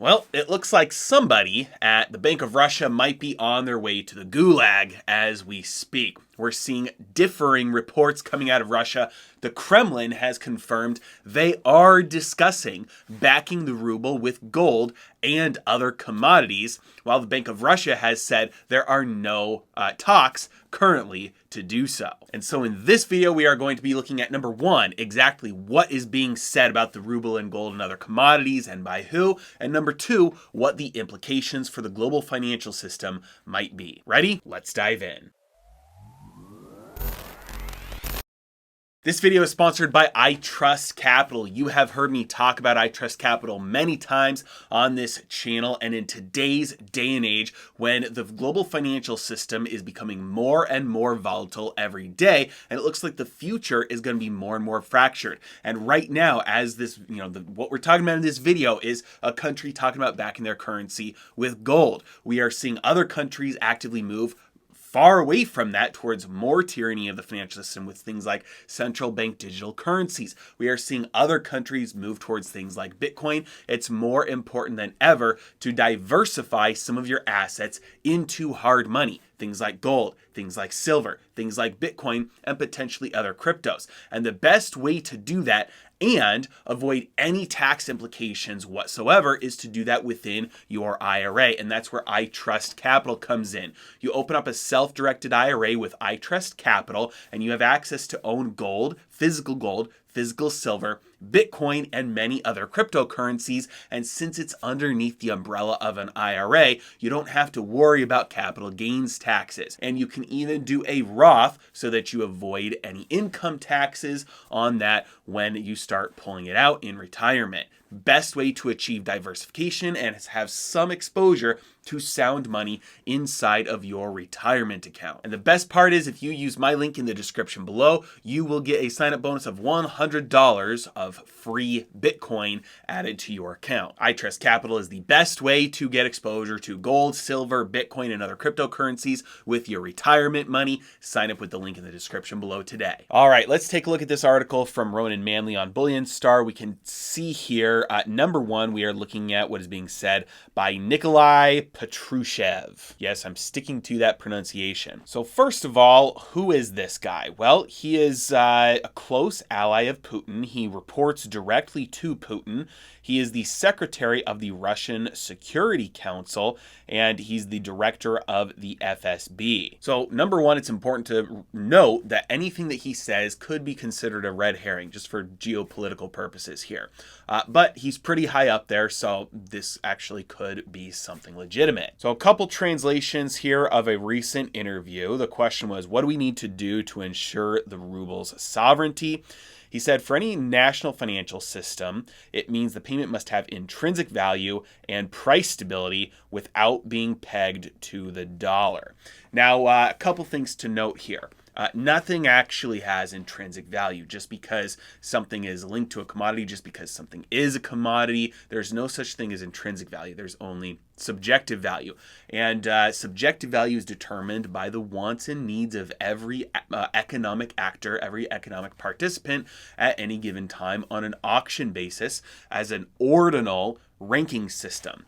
Well, it looks like somebody at the Bank of Russia might be on their way to the gulag as we speak. We're seeing differing reports coming out of Russia. The Kremlin has confirmed they are discussing backing the ruble with gold and other commodities, while the Bank of Russia has said there are no talks currently to do so. And so in this video, we are going to be looking at number one, exactly what is being said about the ruble and gold and other commodities and by who, and number two, what the implications for the global financial system might be. Ready? Let's dive in. This video is sponsored by I Trust Capital. You have heard me talk about I Trust Capital many times on this channel, and in today's day and age, when the global financial system is becoming more and more volatile every day, and it looks like the future is going to be more and more fractured. And right now, as this, what we're talking about in this video is a country talking about backing their currency with gold. We are seeing other countries actively move far away from that towards more tyranny of the financial system with things like central bank digital currencies. We are seeing other countries move towards things like Bitcoin. It's more important than ever to diversify some of your assets into hard money. Things like gold, things like silver, things like Bitcoin, and potentially other cryptos. And the best way to do that and avoid any tax implications whatsoever is to do that within your IRA. And that's where I Trust Capital comes in. You open up a self-directed IRA with I Trust Capital, and you have access to own gold, physical silver, Bitcoin, and many other cryptocurrencies. And since it's underneath the umbrella of an IRA, you don't have to worry about capital gains taxes. And you can even do a Roth so that you avoid any income taxes on that when you start pulling it out in retirement. Best way to achieve diversification and have some exposure to sound money inside of your retirement account. And the best part is, if you use my link in the description below, you will get a sign-up bonus of $100 of free Bitcoin added to your account. I Trust Capital is the best way to get exposure to gold, silver, Bitcoin, and other cryptocurrencies with your retirement money. Sign up with the link in the description below today. All right, let's take a look at this article from Ronan Manley on Bullion Star. We can see here, number one, we are looking at what is being said by Nikolai Patrushev. Yes, I'm sticking to that pronunciation. So first of all, who is this guy? Well, he is a close ally of Putin. He reports directly to Putin. He is the secretary of the Russian Security Council, and he's the director of the FSB. So number one, it's important to note that anything that he says could be considered a red herring just for geopolitical purposes here. But he's pretty high up there, so this actually could be something legitimate. So a couple translations here of a recent interview. The question was, what do we need to do to ensure the ruble's sovereignty? He said, for any national financial system, it means the payment must have intrinsic value and price stability without being pegged to the dollar. Now, a couple things to note here. Nothing actually has intrinsic value. Just because something is linked to a commodity, just because something is a commodity, there's no such thing as intrinsic value. There's only subjective value. And subjective value is determined by the wants and needs of every economic actor, every economic participant at any given time on an auction basis as an ordinal ranking system.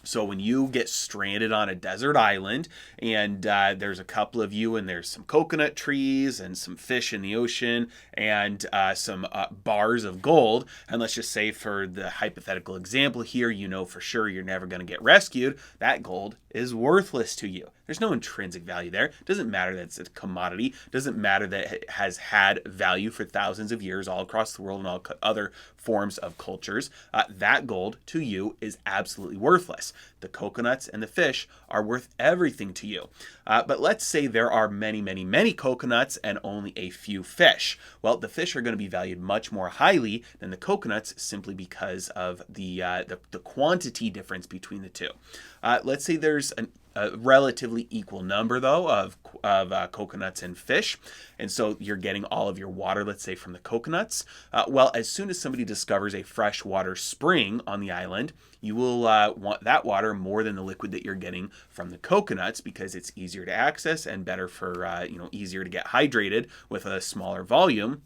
So when you get stranded on a desert island and there's a couple of you and there's some coconut trees and some fish in the ocean and some bars of gold, and let's just say for the hypothetical example here, you know for sure you're never going to get rescued, that gold is worthless to you. There's no intrinsic value there. It doesn't matter that it's a commodity. It doesn't matter that it has had value for thousands of years all across the world and all other forms of cultures. That gold to you is absolutely worthless. The coconuts and the fish are worth everything to you. But let's say there are many coconuts and only a few fish. Well, the fish are going to be valued much more highly than the coconuts simply because of the quantity difference between the two. Let's say there's a relatively equal number, though, of coconuts and fish. And so you're getting all of your water, let's say, from the coconuts. Well, as soon as somebody discovers a freshwater spring on the island, you will want that water more than the liquid that you're getting from the coconuts because it's easier to access and better for, easier to get hydrated with a smaller volume.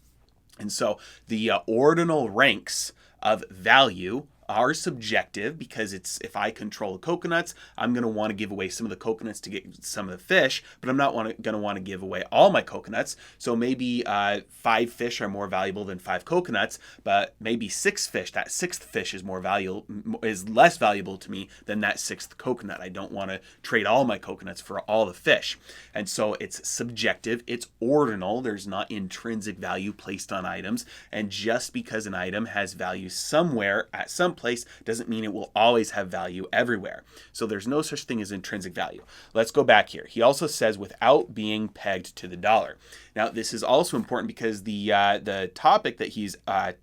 And so the ordinal ranks of value are subjective because it's if I control the coconuts, I'm going to want to give away some of the coconuts to get some of the fish, but I'm not going to want to give away all my coconuts. So maybe 5 fish are more valuable than 5 coconuts, but maybe 6 fish, that 6th fish is less valuable to me than that 6th coconut. I don't want to trade all my coconuts for all the fish. And so it's subjective, it's ordinal, there's not intrinsic value placed on items, and just because an item has value somewhere at some place doesn't mean it will always have value everywhere. So there's no such thing as intrinsic value. Let's go back here. He also says without being pegged to the dollar. Now this is also important because the topic that he's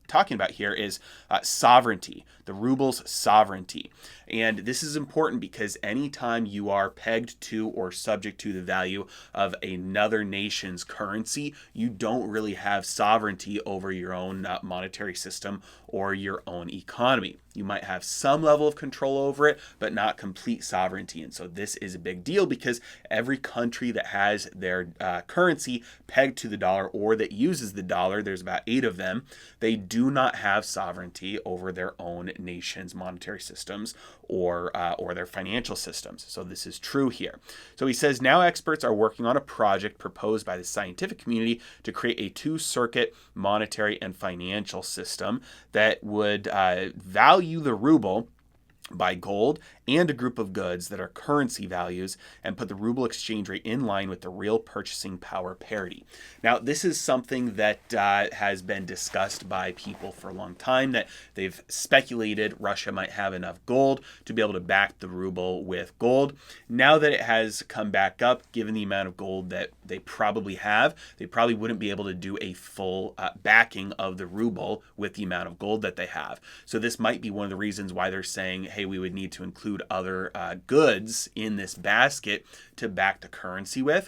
talking about here is sovereignty, the ruble's sovereignty. And this is important because anytime you are pegged to or subject to the value of another nation's currency, you don't really have sovereignty over your own monetary system or your own economy. You might have some level of control over it, but not complete sovereignty. And so this is a big deal because every country that has their currency pegged to the dollar or that uses the dollar, there's about 8 of them, they do not have sovereignty over their own nation's monetary systems or their financial systems. So this is true here. So he says now experts are working on a project proposed by the scientific community to create a 2-circuit monetary and financial system that would value the ruble by gold and a group of goods that are currency values and put the ruble exchange rate in line with the real purchasing power parity. Now, this is something that has been discussed by people for a long time, that they've speculated Russia might have enough gold to be able to back the ruble with gold. Now that it has come back up, given the amount of gold that they probably have, they probably wouldn't be able to do a full backing of the ruble with the amount of gold that they have. So this might be one of the reasons why they're saying, hey, we would need to include other goods in this basket to back the currency with,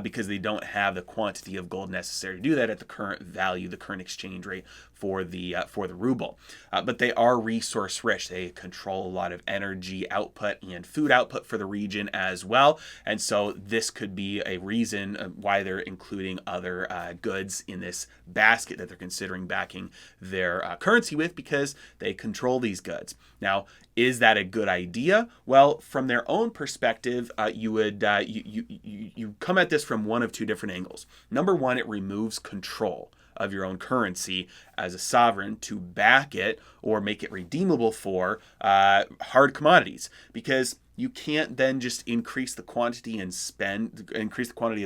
because they don't have the quantity of gold necessary to do that at the current value, the current exchange rate for the ruble. But they are resource rich. They control a lot of energy output and food output for the region as well. And so this could be a reason why they're including other goods in this basket that they're considering backing their currency with, because they control these goods. Now, is that a good idea? Well, from their own perspective, you would you come at this from one of 2 different angles. Number one, it removes control of your own currency as a sovereign to back it or make it redeemable for hard commodities, because you can't then just increase the quantity of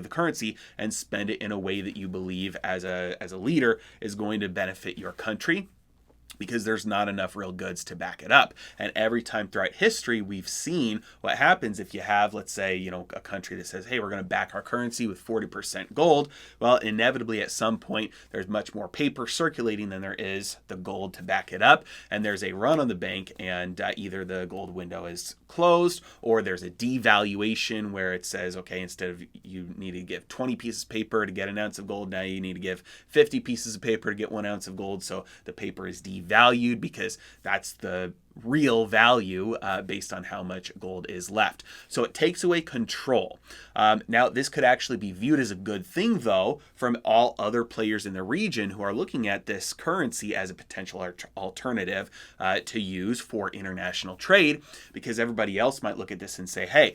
the currency and spend it in a way that you believe as a leader is going to benefit your country, because there's not enough real goods to back it up. And every time throughout history, we've seen what happens if you have, let's say, a country that says, hey, we're going to back our currency with 40% gold. Well, inevitably at some point, there's much more paper circulating than there is the gold to back it up. And there's a run on the bank, and either the gold window is closed, or there's a devaluation where it says, okay, instead of you need to give 20 pieces of paper to get an ounce of gold, now you need to give 50 pieces of paper to get 1 ounce of gold. So the paper is devalued because that's the real value based on how much gold is left. So it takes away control. Now, this could actually be viewed as a good thing, though, from all other players in the region who are looking at this currency as a potential alternative to use for international trade, because everybody else might look at this and say, hey,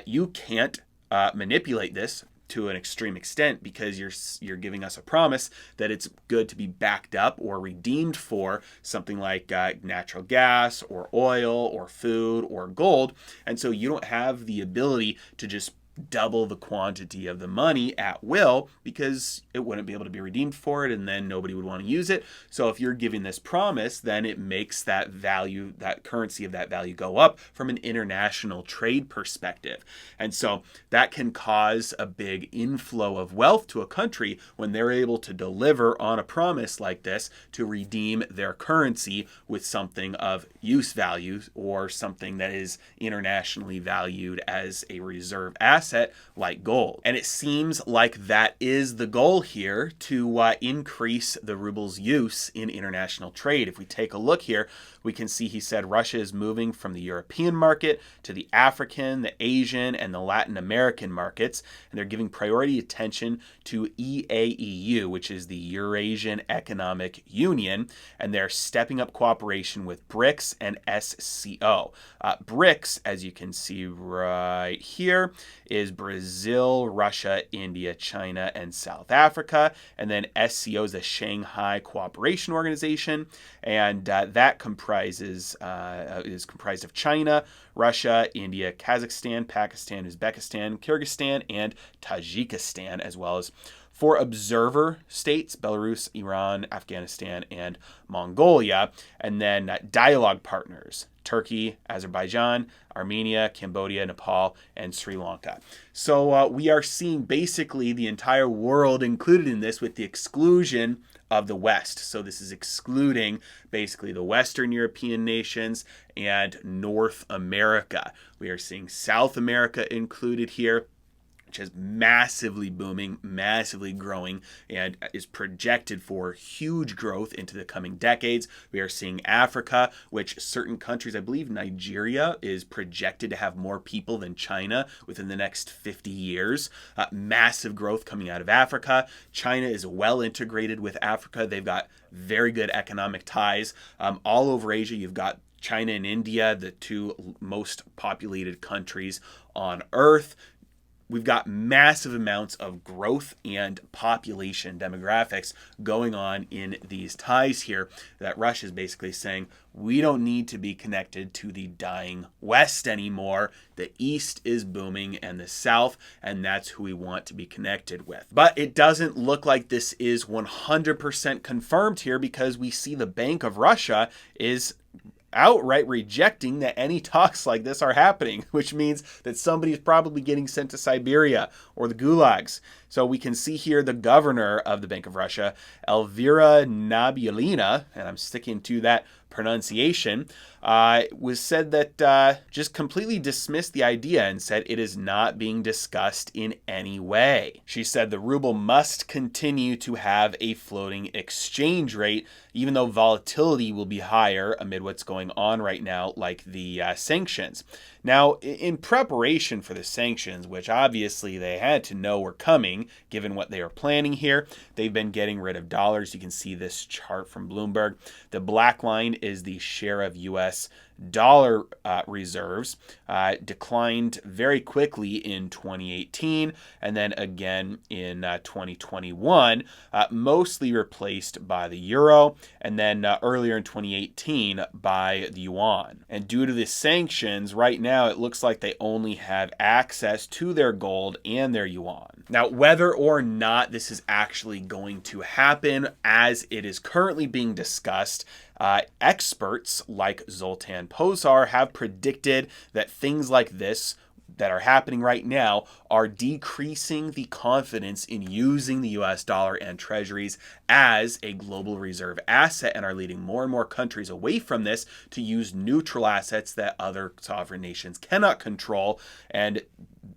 you can't manipulate this to an extreme extent, because you're giving us a promise that it's good to be backed up or redeemed for something like natural gas or oil or food or gold. And so you don't have the ability to just double the quantity of the money at will, because it wouldn't be able to be redeemed for it, and then nobody would want to use it. So if you're giving this promise, then it makes that value, that currency of that value, go up from an international trade perspective. And so that can cause a big inflow of wealth to a country when they're able to deliver on a promise like this to redeem their currency with something of use value or something that is internationally valued as a reserve asset, asset like gold. And it seems like that is the goal here, to increase the ruble's use in international trade. If we take a look here, we can see he said Russia is moving from the European market to the African, the Asian, and the Latin American markets, and they're giving priority attention to EAEU, which is the Eurasian Economic Union, and they're stepping up cooperation with BRICS and SCO. BRICS, as you can see right here, is Brazil, Russia, India, China, and South Africa, and then SCO is the Shanghai Cooperation Organization, and that is comprised of China, Russia, India, Kazakhstan, Pakistan, Uzbekistan, Kyrgyzstan, and Tajikistan, as well as 4 observer states: Belarus, Iran, Afghanistan, and Mongolia, and then dialogue partners: Turkey, Azerbaijan, Armenia, Cambodia, Nepal, and Sri Lanka. So we are seeing basically the entire world included in this, with the exclusion of the West. So this is excluding basically the Western European nations and North America. We are seeing South America included here, which is massively booming, massively growing, and is projected for huge growth into the coming decades. We are seeing Africa, which certain countries, I believe Nigeria, is projected to have more people than China within the next 50 years. Massive growth coming out of Africa. China is well integrated with Africa. They've got very good economic ties. All over Asia, you've got China and India, the 2 most populated countries on Earth. We've got massive amounts of growth and population demographics going on in these ties here, that Russia is basically saying, we don't need to be connected to the dying West anymore. The East is booming and the South, and that's who we want to be connected with. But it doesn't look like this is 100% confirmed here, because we see the Bank of Russia is outright rejecting that any talks like this are happening, which means that somebody is probably getting sent to Siberia or the gulags. So we can see here the governor of the Bank of Russia, Elvira Nabiullina, and I'm sticking to that pronunciation, was said that just completely dismissed the idea and said it is not being discussed in any way. She said the ruble must continue to have a floating exchange rate, even though volatility will be higher amid what's going on right now, like the sanctions. Now, in preparation for the sanctions, which obviously they had to know were coming, given what they are planning here, they've been getting rid of dollars. You can see this chart from Bloomberg. The black line is the share of U.S. dollar reserves, declined very quickly in 2018, and then again in 2021, mostly replaced by the euro, and then earlier in 2018 by the yuan. And due to the sanctions, right now it looks like they only have access to their gold and their yuan. Now, whether or not this is actually going to happen as it is currently being discussed, experts like Zoltan Pozsar have predicted that things like this that are happening right now are decreasing the confidence in using the US dollar and treasuries as a global reserve asset, and are leading more and more countries away from this to use neutral assets that other sovereign nations cannot control. And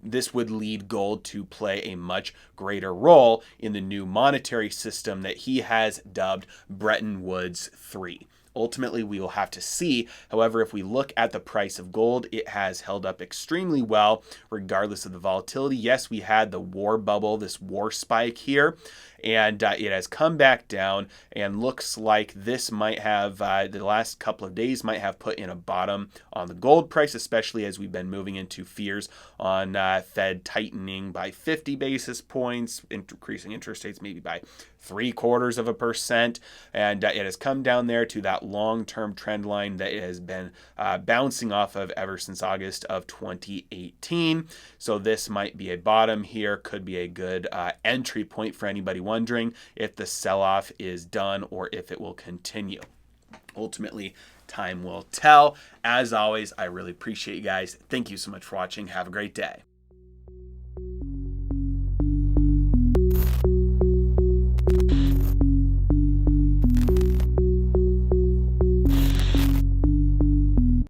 this would lead gold to play a much greater role in the new monetary system that he has dubbed Bretton Woods 3. Ultimately, we will have to see. However, if we look at the price of gold, it has held up extremely well, regardless of the volatility. Yes, we had the war bubble, this war spike here, and it has come back down, and looks like this might have, the last couple of days might have put in a bottom on the gold price, especially as we've been moving into fears on Fed tightening by 50 basis points, increasing interest rates maybe by 0.75%, and it has come down there to that long-term trend line that it has been bouncing off of ever since August of 2018. So this might be a bottom here, could be a good entry point for anybody wondering if the sell-off is done or if it will continue. Ultimately, time will tell. As always, I really appreciate you guys. Thank you so much for watching. Have a great day.